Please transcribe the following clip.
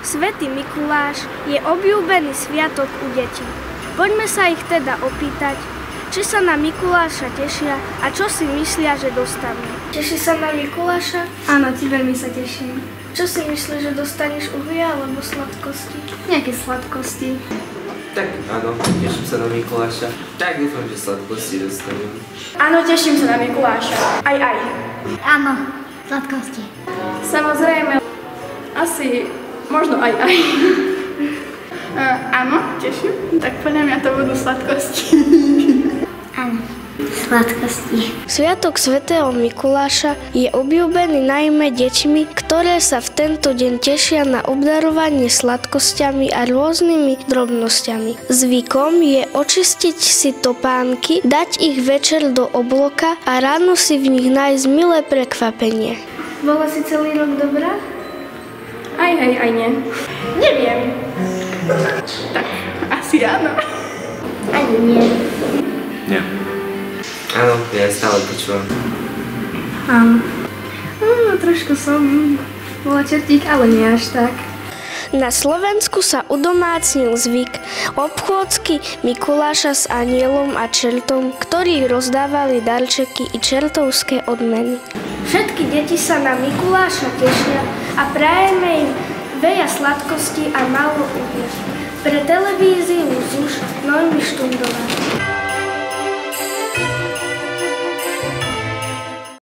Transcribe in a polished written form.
Svätý Mikuláš je obľúbený sviatok u detí. Poďme sa ich teda opýtať, či sa na Mikuláša tešia a čo si myslia, že dostanú. Teší sa na Mikuláša? Áno, ti veľmi sa teším. Čo si myslíš, že dostaneš uhlia alebo sladkosti? Nejaké sladkosti. Tak áno, teším sa na Mikuláša. Tak dúfam, že sladkosti dostanem. Áno, teším sa na Mikuláša. Aj. Áno, sladkosti. Samozrejme, asi možno aj. Áno, teším. Tak podľa mňa to budú sladkosti. Áno, sladkosti. Sviatok svätého Mikuláša je obľúbený najmä deťmi, ktoré sa v tento deň tešia na obdarovanie sladkosťami a rôznymi drobnosťami. Zvykom je očistiť si topánky, dať ich večer do obloka a ráno si v nich nájsť milé prekvapenie. Bola si celý rok dobrá? Aj nie. Neviem. Tak, asi áno. Ani nie. Nie. Áno, ja stále počúvam. Áno. Trošku som bola čertík, ale nie až tak. Na Slovensku sa udomácnil zvyk obchôdzky Mikuláša s anielom a čertom, ktorí rozdávali darčeky i čertovské odmeny. Všetky deti sa na Mikuláša tešia a prajeme im veľa sladkosti a málo uhlia. Pre televíziu ZUŠ Noemi Štundová.